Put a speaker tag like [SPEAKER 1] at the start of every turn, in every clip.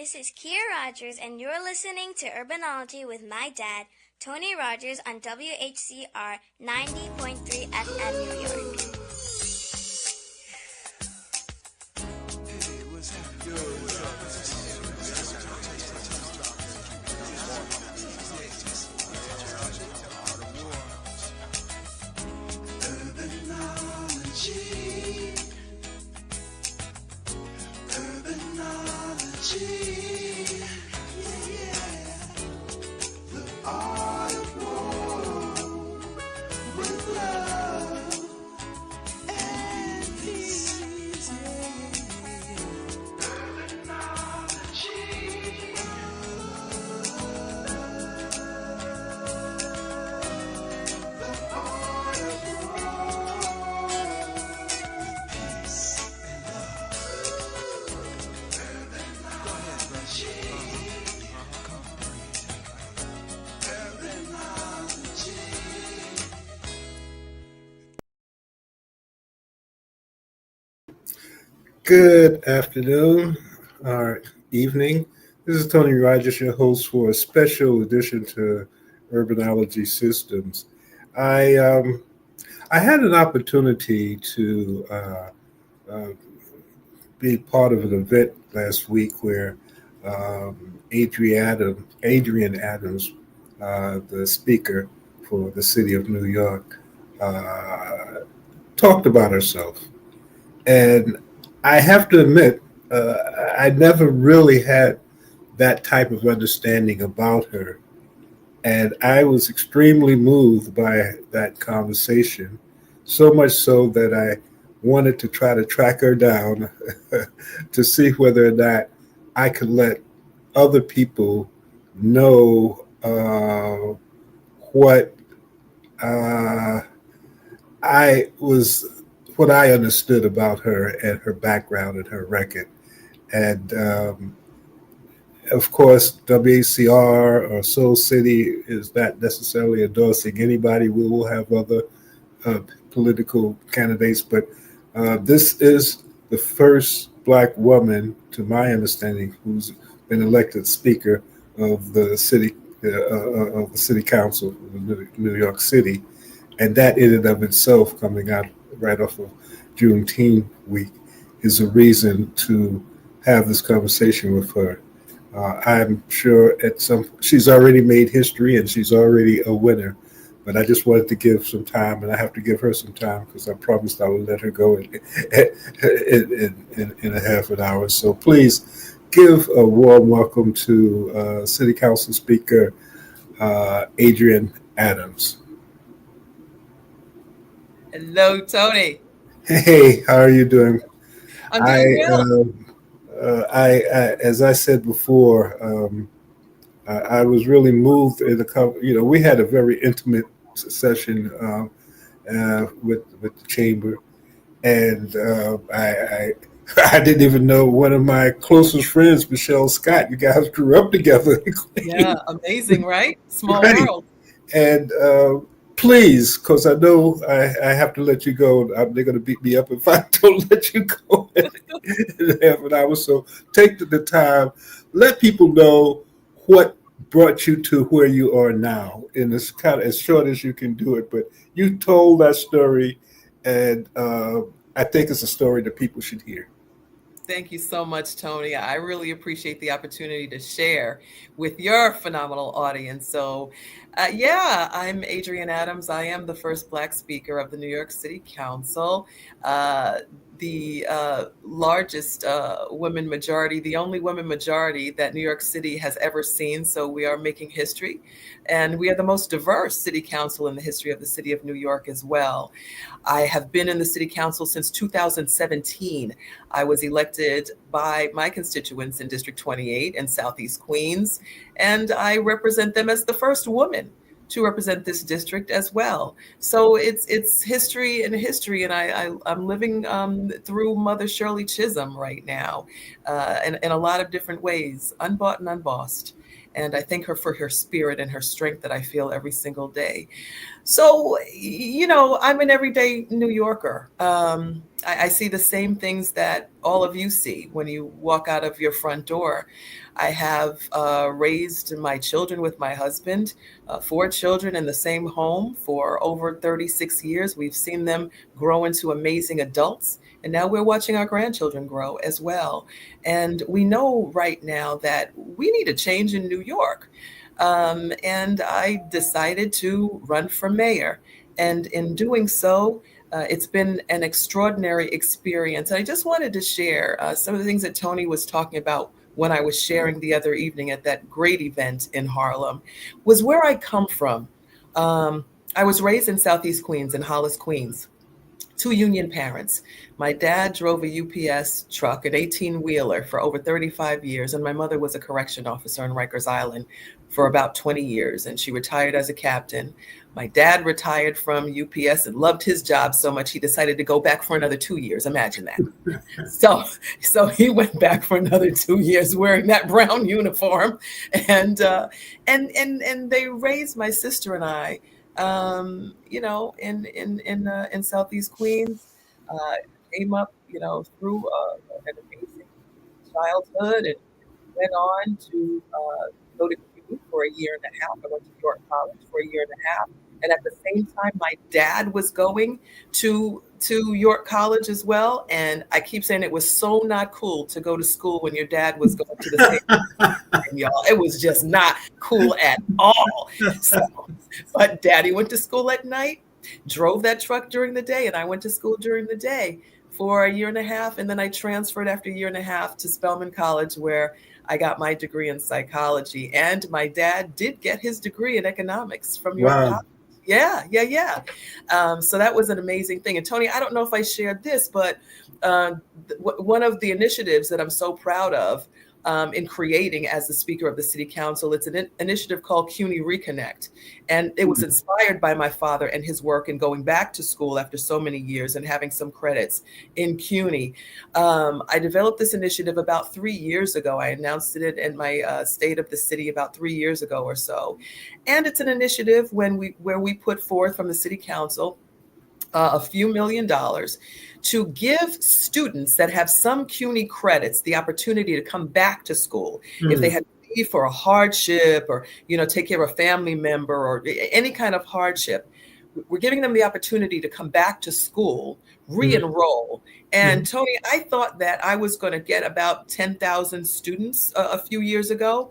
[SPEAKER 1] This is Kia Rogers, and you're listening to Urbanology with my dad, Tony Rogers, on WHCR 90.3 FM New York.
[SPEAKER 2] Good afternoon or evening. This is Tony Rogers, your host for a special edition to Urbanology Systems. I I had an opportunity to uh, be part of an event last week where Adrienne Adams, the speaker for the city of New York, uh, talked about herself. And I have to admit, I never really had that type of understanding about her. And I was extremely moved by that conversation, so much so that I wanted to try to track her down to see whether or not I could let other people know what uh, I was, what I understood about her and her background and her record. And of course, WACR or Soul City is not necessarily endorsing anybody. We will have other uh, political candidates, but this is the first Black woman, to my understanding, who's been elected Speaker of the city council of New York City, and that in and of itself, coming out right off of Juneteenth week, is a reason to have this conversation with her. I'm sure she's already made history and she's already a winner. But I just wanted to give some time, and I have to give her some time because I promised I would let her go in a half an hour. So please give a warm welcome to City Council Speaker Adrienne Adams.
[SPEAKER 3] Hello, Tony.
[SPEAKER 2] Hey, how are you doing?
[SPEAKER 3] I'm
[SPEAKER 2] I,
[SPEAKER 3] doing well.
[SPEAKER 2] as I said before, I was really moved in we had a very intimate session with the chamber, and I didn't even know one of my closest friends, Michelle Scott. You guys grew up together in
[SPEAKER 3] Yeah,
[SPEAKER 2] Queens,
[SPEAKER 3] amazing, right? Small
[SPEAKER 2] right?
[SPEAKER 3] world.
[SPEAKER 2] And please, because I know I have to let you go. They're going to beat me up if I don't let you go in half an hour. So take the time, let people know what brought you to where you are now in this kind of as short as you can do it. But you told that story, and I think it's a story that people should hear.
[SPEAKER 3] Thank you so much, Tony. I really appreciate the opportunity to share with your phenomenal audience. So, yeah, I'm Adrienne Adams. I am the first Black Speaker of the New York City Council, uh, the largest women majority, the only women majority that New York City has ever seen. So, we are making history. And we are the most diverse city council in the history of the city of New York as well. I have been in the city council since 2017. I was elected by my constituents in District 28 in Southeast Queens, and I represent them as the first woman to represent this district as well. So it's history and history, and I'm living through Mother Shirley Chisholm right now, in a lot of different ways, unbought and unbossed. And I thank her for her spirit and her strength that I feel every single day. So, I'm an everyday New Yorker. I see the same things that all of you see when you walk out of your front door. I have raised my children with my husband, four children in the same home for over 36 years. We've seen them grow into amazing adults, and now we're watching our grandchildren grow as well. And we know right now that we need a change in New York. And I decided to run for mayor. And in doing so, it's been an extraordinary experience. And I just wanted to share some of the things that Tony was talking about when I was sharing the other evening at that great event in Harlem, was where I come from. I was raised in Southeast Queens, in Hollis, Queens. Two union parents. My dad drove a UPS truck, an 18-wheeler, for over 35 years, and my mother was a correction officer on Rikers Island for about 20 years, and she retired as a captain. My dad retired from UPS and loved his job so much he decided to go back for another 2 years. Imagine that. So he went back for another 2 years wearing that brown uniform, and they raised my sister and I, in Southeast Queens. Uh, Came up, through an amazing childhood, and went on to go to CUNY for a year and a half. I went to York College for a year and a half. And at the same time, my dad was going to York College as well. And I keep saying it was so not cool to go to school when your dad was going to the same time, y'all. It was just not cool at all. So, but Daddy went to school at night, drove that truck during the day, and I went to school during the day for a year and a half. And then I transferred after a year and a half to Spelman College, where I got my degree in psychology. And my dad did get his degree in economics from York
[SPEAKER 2] Wow.
[SPEAKER 3] College. Yeah. So that was an amazing thing. And Tony, I don't know if I shared this, but one of the initiatives that I'm so proud of in creating as the Speaker of the City Council, it's an initiative called CUNY Reconnect. And it was inspired by my father and his work in going back to school after so many years and having some credits in CUNY. I developed this initiative about 3 years ago. I announced it in my state of the city about 3 years ago or so. And it's an initiative where we put forth from the City Council a few $1,000,000 to give students that have some CUNY credits the opportunity to come back to school if they had to leave for a hardship, or take care of a family member, or any kind of hardship. We're giving them the opportunity to come back to school, re-enroll. And Tony, I thought that I was going to get about 10,000 students a few years ago.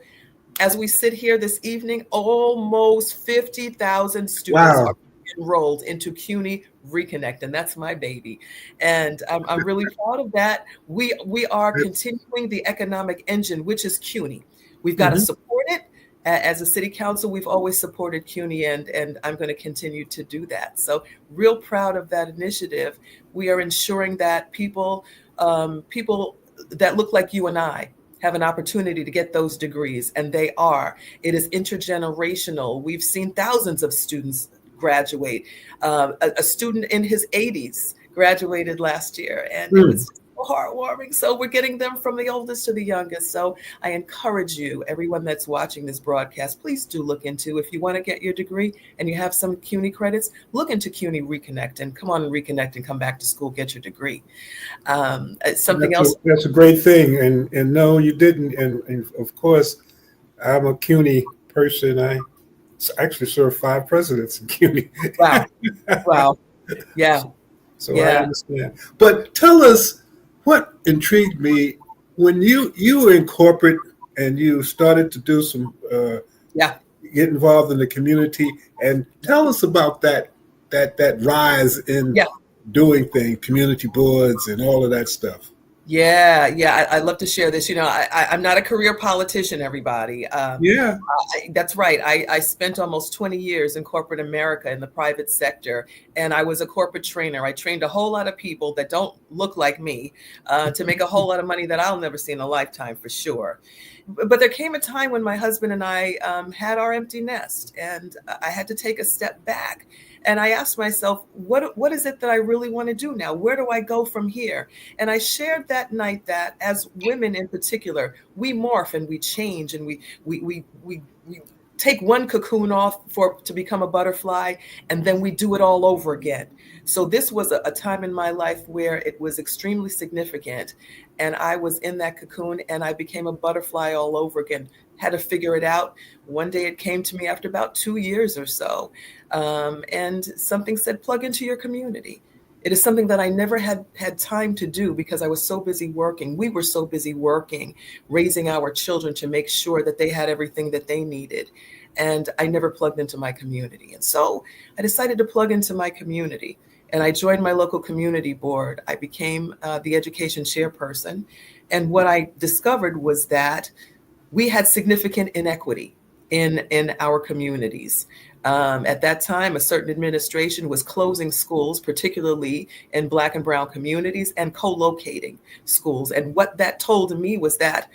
[SPEAKER 3] As we sit here this evening, almost 50,000 students
[SPEAKER 2] Wow.
[SPEAKER 3] are enrolled into CUNY Reconnect, and that's my baby. And I'm really proud of that. We are continuing the economic engine, which is CUNY. We've got to support it. As a city council, we've always supported CUNY, and I'm going to continue to do that. So real proud of that initiative. We are ensuring that people that look like you and I have an opportunity to get those degrees, and they are. It is intergenerational. We've seen thousands of students graduate. A student in his 80s graduated last year, and it was so heartwarming. So we're getting them from the oldest to the youngest. So I encourage you, everyone that's watching this broadcast, please do look into, if you want to get your degree and you have some CUNY credits, look into CUNY Reconnect and come on and reconnect and come back to school, get your degree. Something else.
[SPEAKER 2] That's a great thing. And no, you didn't. And of course, I'm a CUNY person. I actually served 5 presidents in CUNY.
[SPEAKER 3] Wow. Yeah.
[SPEAKER 2] So I understand. But tell us what intrigued me when you were in corporate and you started to do some get involved in the community, and tell us about that rise in doing things, community boards and all of that stuff.
[SPEAKER 3] Yeah. I'd love to share this. I'm not a career politician, everybody. That's right. I spent almost 20 years in corporate America in the private sector, and I was a corporate trainer. I trained a whole lot of people that don't look like me to make a whole lot of money that I'll never see in a lifetime, for sure. But there came a time when my husband and I had our empty nest, and I had to take a step back. And I asked myself, what is it that I really want to do now? Where do I go from here? And I shared that night that as women in particular, we morph and we change, and we take one cocoon off to become a butterfly, and then we do it all over again. So this was a time in my life where it was extremely significant, and I was in that cocoon and I became a butterfly all over again. Had to figure it out. One day it came to me after about 2 years or so, and something said, plug into your community. It is something that I never had time to do because I was so busy working. We were so busy working, raising our children to make sure that they had everything that they needed. And I never plugged into my community. And so I decided to plug into my community. And I joined my local community board. I became the education chairperson. And what I discovered was that we had significant inequity in our communities. At that time, a certain administration was closing schools, particularly in Black and Brown communities, and co-locating schools. And what that told me was that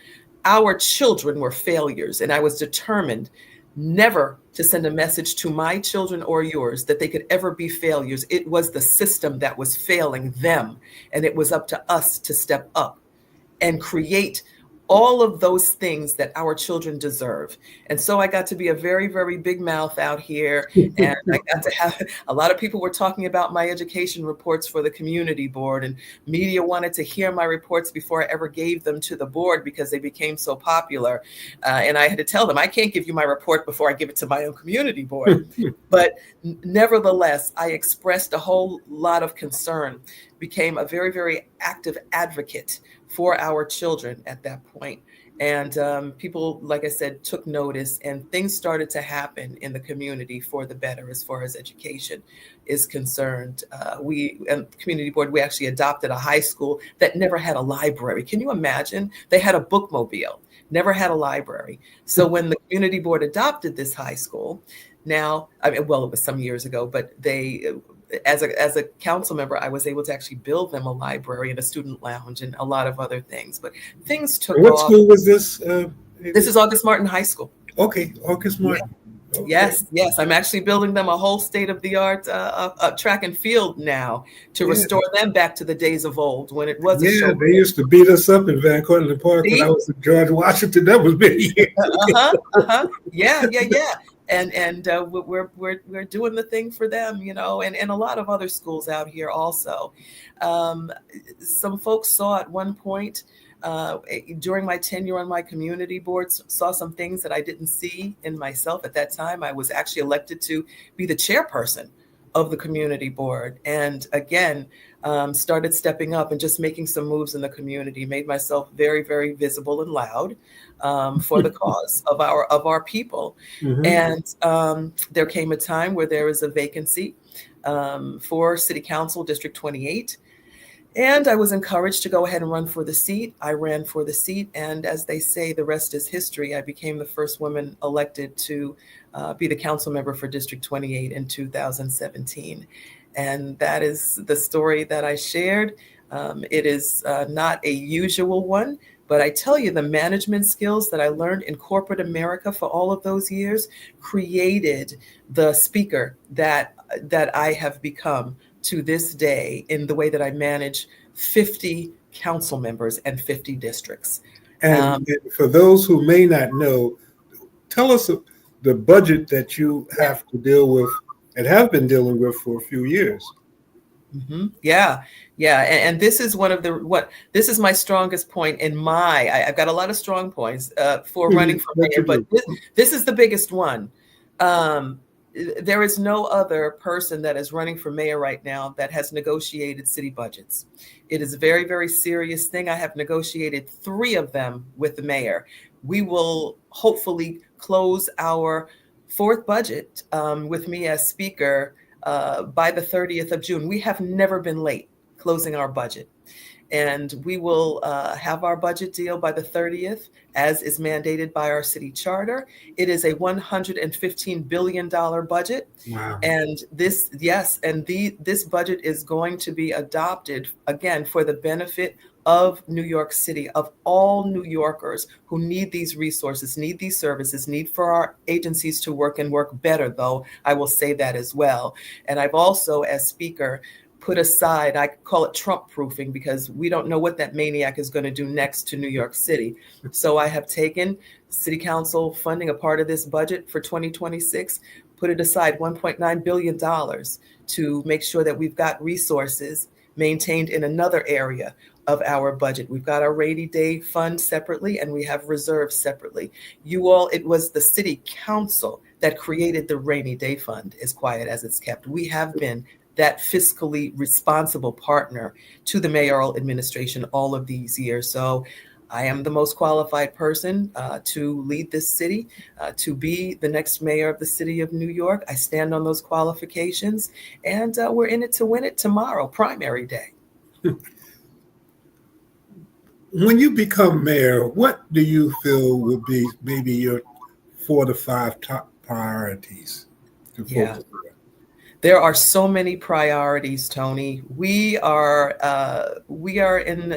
[SPEAKER 3] our children were failures, and I was determined never to send a message to my children or yours that they could ever be failures. It was the system that was failing them, and it was up to us to step up and create all of those things that our children deserve. And so I got to be a very, very big mouth out here. And I got to have a lot of people were talking about my education reports for the community board, and media wanted to hear my reports before I ever gave them to the board because they became so popular. And I had to tell them, I can't give you my report before I give it to my own community board. But nevertheless, I expressed a whole lot of concern, became a very, very active advocate for our children at that point. And people, like I said, took notice, and things started to happen in the community for the better as far as education is concerned. We, and the community board, we actually adopted a high school that never had a library. Can you imagine? They had a bookmobile, never had a library. So when the community board adopted this high school, now, I mean, well, it was some years ago, but they, as a council member, I was able to actually build them a library and a student lounge and a lot of other things. But things took off.
[SPEAKER 2] What school was this?
[SPEAKER 3] This is August Martin High School.
[SPEAKER 2] Okay, August Martin.
[SPEAKER 3] Yeah. Okay. Yes. I'm actually building them a whole state-of-the-art track and field now to restore them back to the days of old when it was a show.
[SPEAKER 2] They used to beat us up in Van Cortlandt Park when I was in George Washington. That was many years.
[SPEAKER 3] Yeah. And we're doing the thing for them, you know, and a lot of other schools out here also. Some folks saw at one point during my tenure on my community boards, saw some things that I didn't see in myself at that time. I was actually elected to be the chairperson of the community board. And again, started stepping up and just making some moves in the community, made myself very, very visible and loud for the cause of our people. Mm-hmm. And there came a time where there was a vacancy for City Council District 28. And I was encouraged to go ahead and run for the seat. I ran for the seat. And as they say, the rest is history. I became the first woman elected to be the council member for District 28 in 2017. And that is the story that I shared. It is not a usual one, but I tell you, the management skills that I learned in corporate America for all of those years created the speaker that I have become to this day in the way that I manage 50 council members and 50 districts.
[SPEAKER 2] And for those who may not know, tell us the budget that you have to deal with and have been dealing with for a few years.
[SPEAKER 3] Mm-hmm. Yeah. And this is this is my strongest point in I've got a lot of strong points for running for mayor, but this is the biggest one. There is no other person that is running for mayor right now that has negotiated city budgets. It is a very, very serious thing. I have negotiated 3 of them with the mayor. We will hopefully close our 4th budget with me as speaker by the 30th of June. We have never been late closing our budget. And we will have our budget deal by the 30th, as is mandated by our city charter. It is a $115 billion budget.
[SPEAKER 2] Wow.
[SPEAKER 3] And this budget is going to be adopted, again, for the benefit of New York City, of all New Yorkers who need these resources, need these services, need for our agencies to work and work better, though I will say that as well. And I've also, as speaker, put aside, I call it Trump proofing, because we don't know what that maniac is going to do next to New York City. So I have taken City Council funding a part of this budget for 2026, put it aside $1.9 billion to make sure that we've got resources maintained in another area of our budget. We've got our rainy day fund separately, and we have reserves separately. You all, it was the City Council that created the rainy day fund, as quiet as it's kept. We have been that fiscally responsible partner to the mayoral administration all of these years. So I am the most qualified person to lead this city, to be the next mayor of the city of New York. I stand on those qualifications, and we're in it to win it tomorrow, primary day.
[SPEAKER 2] When you become mayor, what do you feel would be maybe your 4 to 5 top priorities to focus on?
[SPEAKER 3] There are so many priorities, Tony. We are in,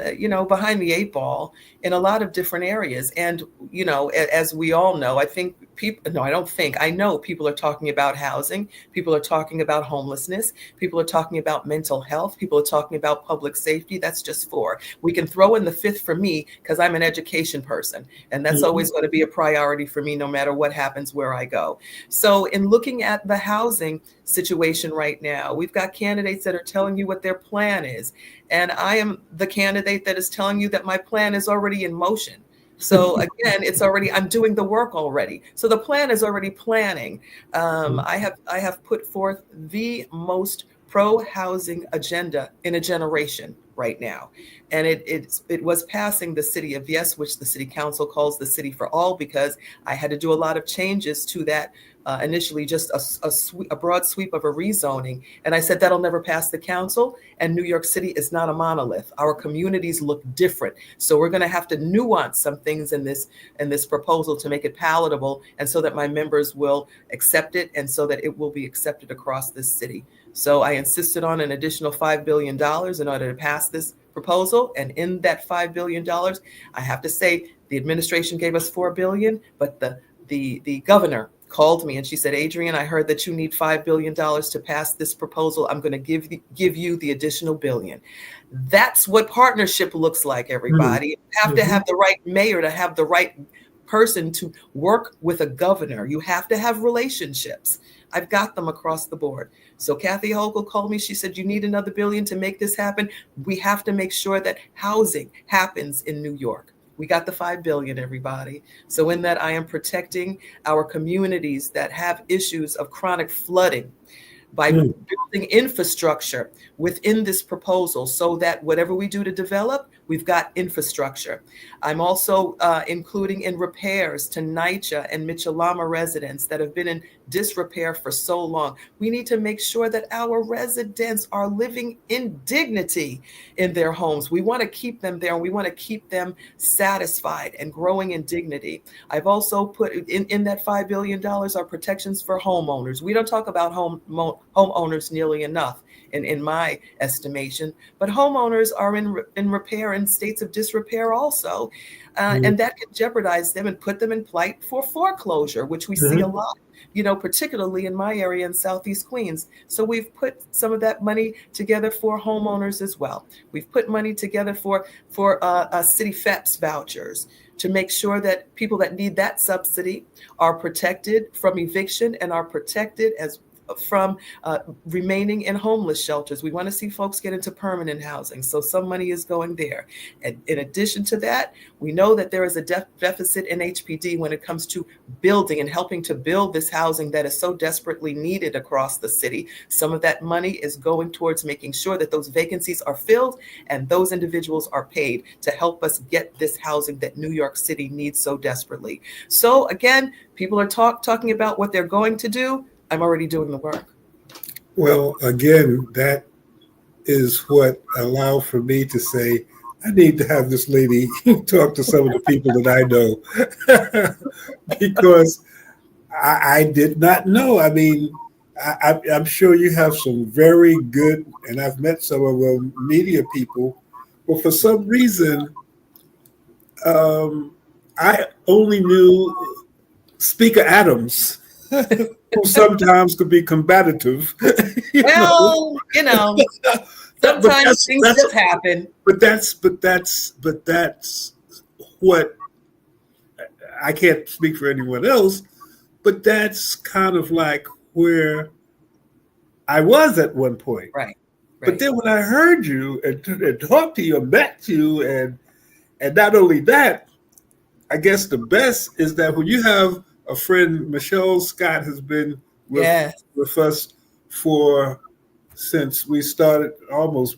[SPEAKER 3] behind the 8 ball in a lot of different areas. And, as we all know, I know people are talking about housing. People are talking about homelessness. People are talking about mental health. People are talking about public safety. That's just 4. We can throw in the 5th for me because I'm an education person. And that's always going to be a priority for me, no matter what happens where I go. So in looking at the housing situation right now, we've got candidates that are telling you what their plan is. And I am the candidate that is telling you that my plan is already in motion. So again, I'm doing the work already. So the plan is already planning. I have put forth the most pro-housing agenda in a generation right now. And it was passing the City of Yes, which the City Council calls the City for All, because I had to do a lot of changes to that. Initially, just a broad sweep of a rezoning. And I said, that'll never pass the council. And New York City is not a monolith. Our communities look different. So we're going to have to nuance some things in this proposal to make it palatable, and so that my members will accept it, and so that it will be accepted across this city. So I insisted on an additional $5 billion in order to pass this proposal. And in that $5 billion, I have to say the administration gave us $4 billion, but the governor called me and she said, Adrienne, I heard that you need $5 billion to pass this proposal. I'm going to give you the additional $1 billion. That's what partnership looks like, everybody. You have to have the right mayor to have the right person to work with a governor. You have to have relationships. I've got them across the board. So Kathy Hochul called me. She said, you need another $1 billion to make this happen. We have to make sure that housing happens in New York. We got the $5 billion, everybody. So in that, I am protecting our communities that have issues of chronic flooding by building infrastructure within this proposal, so that whatever we do to develop, we've got infrastructure. I'm also including in repairs to NYCHA and Mitchell-Lama residents that have been in disrepair for so long. We need to make sure that our residents are living in dignity in their homes. We want to keep them there, and we want to keep them satisfied and growing in dignity. I've also put in that $5 billion are protections for homeowners. We don't talk about homeowners nearly enough in my estimation, but homeowners are in repair in states of disrepair also. And that can jeopardize them and put them in plight for foreclosure, which we see a lot, particularly in my area in Southeast Queens. So we've put some of that money together for homeowners as well. We've put money together for city FEPS vouchers to make sure that people that need that subsidy are protected from eviction and are protected from remaining in homeless shelters. We want to see folks get into permanent housing. So some money is going there. And in addition to that, we know that there is a deficit in HPD when it comes to building and helping to build this housing that is so desperately needed across the city. Some of that money is going towards making sure that those vacancies are filled and those individuals are paid to help us get this housing that New York City needs so desperately. So again, people are talking about what they're going to do. I'm already doing the work.
[SPEAKER 2] Well, again, that is what allowed for me to say, I need to have this lady talk to some of the people that I know, because I did not know. I mean, I'm sure you have some very good, and I've met some of them, media people, but for some reason, I only knew Speaker Adams, who sometimes could be combative.
[SPEAKER 3] Sometimes things just happen.
[SPEAKER 2] But that's what I can't speak for anyone else, but that's kind of like where I was at one point.
[SPEAKER 3] Right.
[SPEAKER 2] But
[SPEAKER 3] Right.
[SPEAKER 2] then when I heard you and talked to you and met you, and not only that, I guess the best is that when you have a friend, Michelle Scott has been
[SPEAKER 3] Yes.
[SPEAKER 2] with us for since we started almost.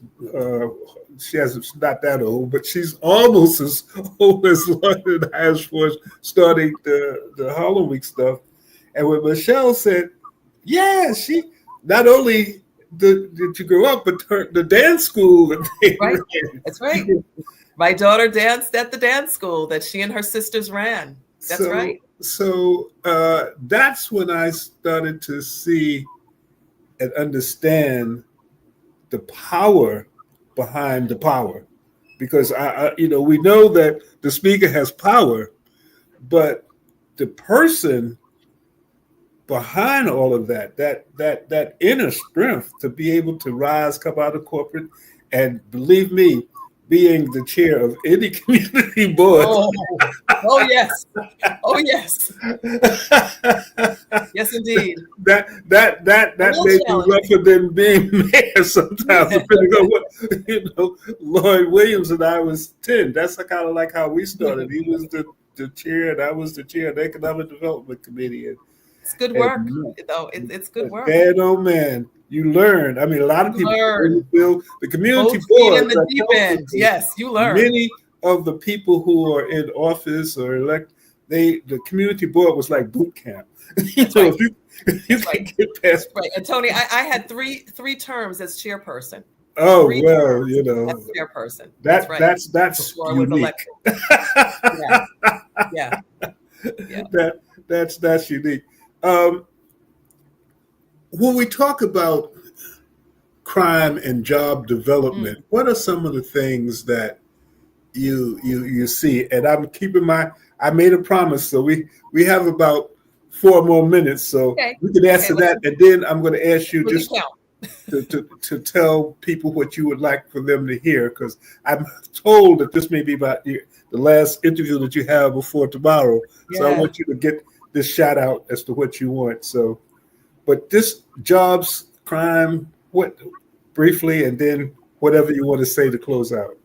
[SPEAKER 2] She hasn't not that old, but she's almost as old as London has for starting the Harlem Week stuff. And when Michelle said, "Yeah, she not only did you grow up, but the dance school that they
[SPEAKER 3] Right. That's right.
[SPEAKER 2] ran."
[SPEAKER 3] My daughter danced at the dance school that she and her sisters ran. That's right.
[SPEAKER 2] So that's when I started to see and understand the power behind the power, because we know that the speaker has power, but the person behind all of that inner strength to be able to rise, come out of corporate, and believe me, being the chair of any community board.
[SPEAKER 3] Oh, oh yes. Oh yes. Yes, indeed.
[SPEAKER 2] That
[SPEAKER 3] A little
[SPEAKER 2] may be
[SPEAKER 3] challenge.
[SPEAKER 2] rougher than being mayor sometimes,
[SPEAKER 3] Yeah.
[SPEAKER 2] depending on what. Lloyd Williams and I was 10. That's kind of like how we started. He was the chair, and I was the chair of the Economic Development Committee.
[SPEAKER 3] It's good work,
[SPEAKER 2] And
[SPEAKER 3] though. It's good work.
[SPEAKER 2] man, oh man, you learn. I mean, a lot of
[SPEAKER 3] You
[SPEAKER 2] people
[SPEAKER 3] learn.
[SPEAKER 2] build the community
[SPEAKER 3] Both feet in
[SPEAKER 2] boards.
[SPEAKER 3] the
[SPEAKER 2] I
[SPEAKER 3] deep
[SPEAKER 2] tell
[SPEAKER 3] end.
[SPEAKER 2] people,
[SPEAKER 3] Yes, you learn.
[SPEAKER 2] many of the people who are in office or elect, the community board was like boot camp.
[SPEAKER 3] That's right.
[SPEAKER 2] If you
[SPEAKER 3] That's
[SPEAKER 2] can
[SPEAKER 3] right.
[SPEAKER 2] get past.
[SPEAKER 3] Right. And Tony, I had three terms as chairperson.
[SPEAKER 2] Oh
[SPEAKER 3] Three
[SPEAKER 2] well,
[SPEAKER 3] terms as chairperson. That's right.
[SPEAKER 2] that's
[SPEAKER 3] Before I was
[SPEAKER 2] unique.
[SPEAKER 3] elected. Yeah. Yeah. Yeah.
[SPEAKER 2] That's unique. Um, when we talk about crime and job development, what are some of the things that you see? And I'm keeping I made a promise, so we have about 4 more minutes, so
[SPEAKER 3] Okay.
[SPEAKER 2] we can answer that, and then I'm going to ask you
[SPEAKER 3] Well, you
[SPEAKER 2] just
[SPEAKER 3] count.
[SPEAKER 2] to tell people what you would like for them to hear, because I'm told that this may be about the last interview that you have before tomorrow. So I
[SPEAKER 3] Yeah.
[SPEAKER 2] want you to get this shout out as to what you want. So, but this jobs, crime, what briefly, and then whatever you want to say to close out.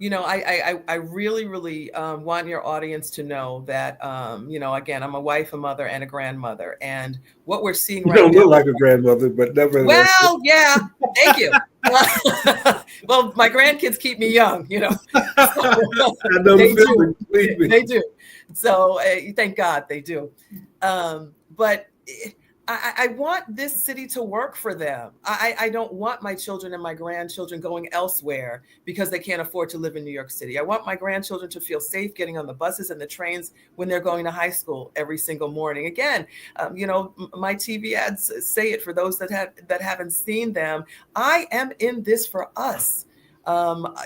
[SPEAKER 3] I really, really want your audience to know that, again, I'm a wife, a mother, and a grandmother. And what we're seeing
[SPEAKER 2] You
[SPEAKER 3] right
[SPEAKER 2] don't
[SPEAKER 3] now.
[SPEAKER 2] look like a grandmother, but nevertheless.
[SPEAKER 3] Well, yeah, thank you. Well, my grandkids keep me young,
[SPEAKER 2] I know
[SPEAKER 3] They
[SPEAKER 2] the
[SPEAKER 3] do.
[SPEAKER 2] feeling, believe me.
[SPEAKER 3] They do. So thank God they do. But I want this city to work for them. I don't want my children and my grandchildren going elsewhere because they can't afford to live in New York City. I want my grandchildren to feel safe getting on the buses and the trains when they're going to high school every single morning. Again, my TV ads say it for those that haven't seen them. I am in this for us.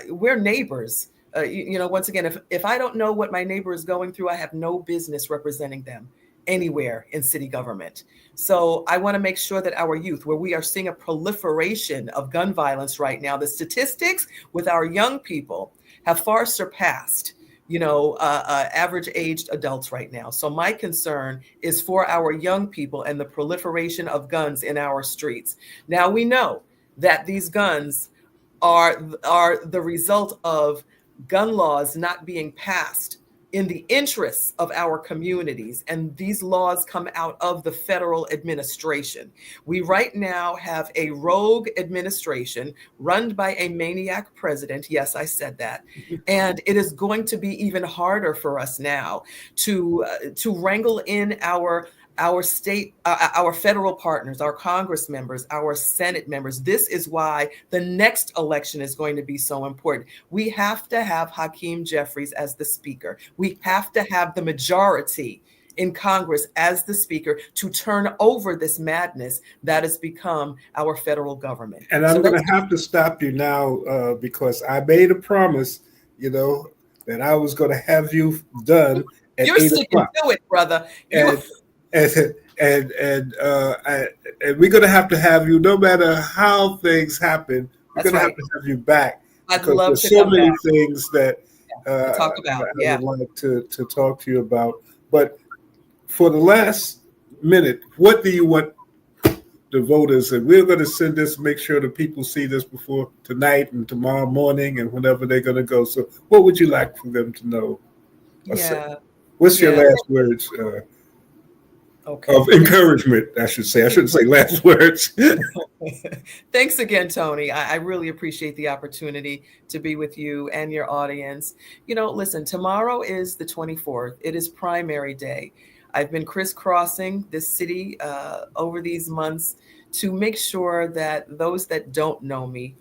[SPEAKER 3] We're neighbors. Once again, if I don't know what my neighbor is going through, I have no business representing them anywhere in city government. So I want to make sure that our youth, where we are seeing a proliferation of gun violence right now, the statistics with our young people have far surpassed, average aged adults right now. So my concern is for our young people and the proliferation of guns in our streets. Now we know that these guns are the result of gun laws not being passed in the interests of our communities. And these laws come out of the federal administration. We right now have a rogue administration run by a maniac president. Yes, I said that. And it is going to be even harder for us now to wrangle in our state, our federal partners, our Congress members, our Senate members. This is why the next election is going to be so important. We have to have Hakeem Jeffries as the speaker. We have to have the majority in Congress as the speaker to turn over this madness that has become our federal government.
[SPEAKER 2] And I'm going to have to stop you now because I made a promise, that I was going to have you done at
[SPEAKER 3] You're
[SPEAKER 2] 8
[SPEAKER 3] sticking
[SPEAKER 2] o'clock.
[SPEAKER 3] to it, brother.
[SPEAKER 2] And we're going to have you, no matter how things happen. We're
[SPEAKER 3] That's
[SPEAKER 2] going
[SPEAKER 3] right.
[SPEAKER 2] to have you back.
[SPEAKER 3] I'd
[SPEAKER 2] because
[SPEAKER 3] love
[SPEAKER 2] there's
[SPEAKER 3] to
[SPEAKER 2] so
[SPEAKER 3] come
[SPEAKER 2] many
[SPEAKER 3] back.
[SPEAKER 2] things that
[SPEAKER 3] To talk about.
[SPEAKER 2] I would like to talk to you about. But for the last minute, what do you want the voters? And we're going to send this, make sure the people see this before tonight and tomorrow morning and whenever they're going to go. So, what would you like for them to know? Or say?
[SPEAKER 3] Yeah.
[SPEAKER 2] What's your
[SPEAKER 3] Yeah.
[SPEAKER 2] last words of
[SPEAKER 3] Okay.
[SPEAKER 2] encouragement? I should say. I shouldn't say last words.
[SPEAKER 3] Thanks again, Tony. I really appreciate the opportunity to be with you and your audience. Listen, tomorrow is the 24th. It is primary day. I've been crisscrossing this city over these months to make sure that those that don't know me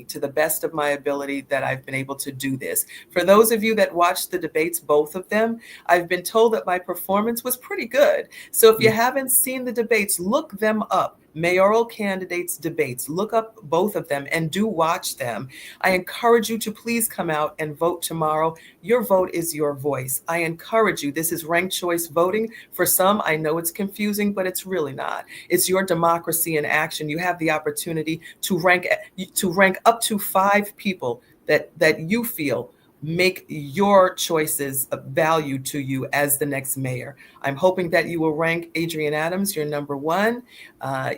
[SPEAKER 3] to the best of my ability, that I've been able to do this. For those of you that watched the debates, both of them, I've been told that my performance was pretty good. So if you haven't seen the debates, look them up. Mayoral candidates debates. Look up both of them and do watch them. I encourage you to please come out and vote tomorrow. Your vote is your voice. I encourage you. This is ranked choice voting. For some, I know it's confusing, but it's really not. It's your democracy in action. You have the opportunity to rank up to 5 people that you feel make your choices of value to you as the next mayor. I'm hoping that you will rank Adrienne Adams your number 1.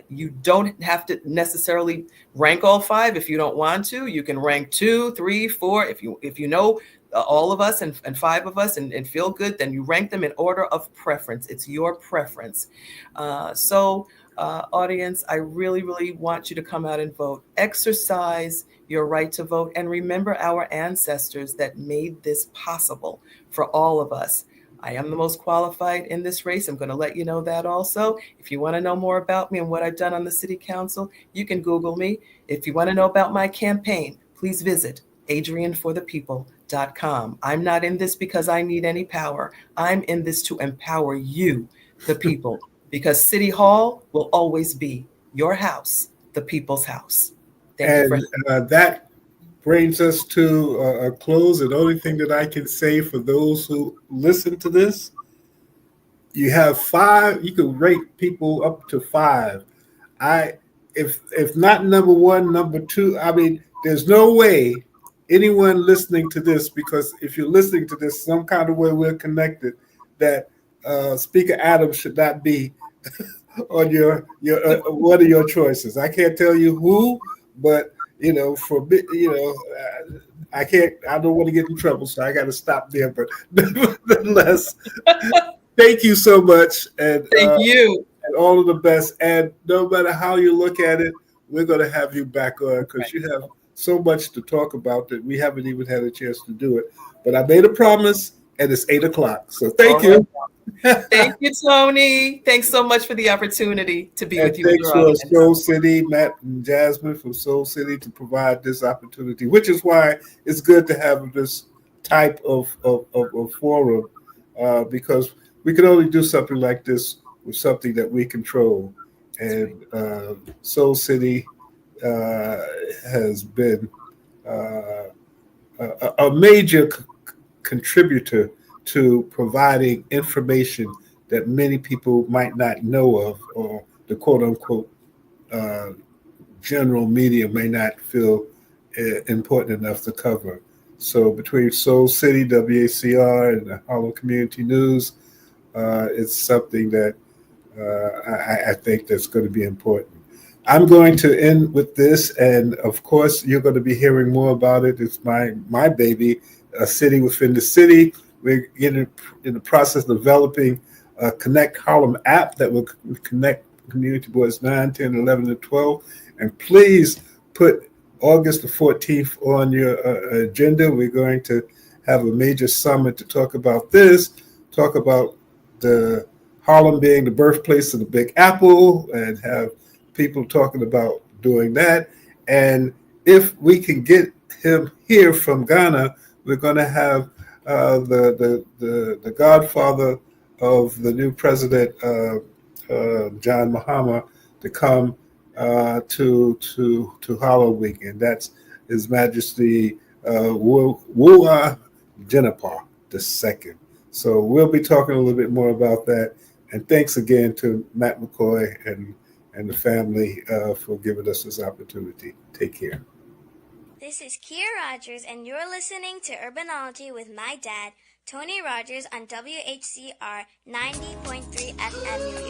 [SPEAKER 3] You don't have to necessarily rank all 5 if you don't want to. You can rank 2, 3, 4. If you know all of us and 5 of us and feel good, then you rank them in order of preference. It's your preference. Audience, I really, really want you to come out and vote. Exercise your right to vote, and remember our ancestors that made this possible for all of us. I am the most qualified in this race. I'm going to let you know that also. If you want to know more about me and what I've done on the city council, you can Google me. If you want to know about my campaign, please visit adrienneforthepeople.com. I'm not in this because I need any power. I'm in this to empower you, the people, because City Hall will always be your house, the people's house. Thank you for.
[SPEAKER 2] And that brings us to a close. And the only thing that I can say for those who listen to this, you have 5. You can rate people up to 5. If not number 1, number 2. I mean, there's no way anyone listening to this, because if you're listening to this, some kind of way we're connected, that Speaker Adams should not be on your one of your choices. I can't tell you who, but for me, I can't. I don't want to get in trouble, so I got to stop there. But nonetheless, thank you so much,
[SPEAKER 3] Thank you.
[SPEAKER 2] and all of the best. And no matter how you look at it, we're going to have you back on because you have so much to talk about that we haven't even had a chance to do it. But I made a promise, and it's 8:00. So thank you.
[SPEAKER 3] Thank you, Tony. Thanks so much for the opportunity to be with you.
[SPEAKER 2] Thanks for Soul City, Matt and Jasmine from Soul City to provide this opportunity, which is why it's good to have this type of forum because we can only do something like this with something that we control. And Soul City has been a major contributor to providing information that many people might not know of, or the quote unquote general media may not feel important enough to cover. So between Soul City, WACR, and the Harlem Community News, it's something that I think that's going to be important. I'm going to end with this, and of course, you're going to be hearing more about it. It's my baby, a city within the city. We're in the process of developing a Connect Harlem app that will connect community boards 9, 10, 11, and 12. And please put August the 14th on your agenda. We're going to have a major summit to talk about this, talk about the Harlem being the birthplace of the Big Apple, and have people talking about doing that. And if we can get him here from Ghana, we're going to have the godfather of the new president, John Mahama, to come to Harlem Week, and that's His Majesty Wua Jennifer II. So we'll be talking a little bit more about that. And thanks again to Matt McCoy and the family for giving us this opportunity. Take care.
[SPEAKER 1] This is Kia Rogers, and you're listening to Urbanology with my dad, Tony Rogers on WHCR 90.3 FM New York.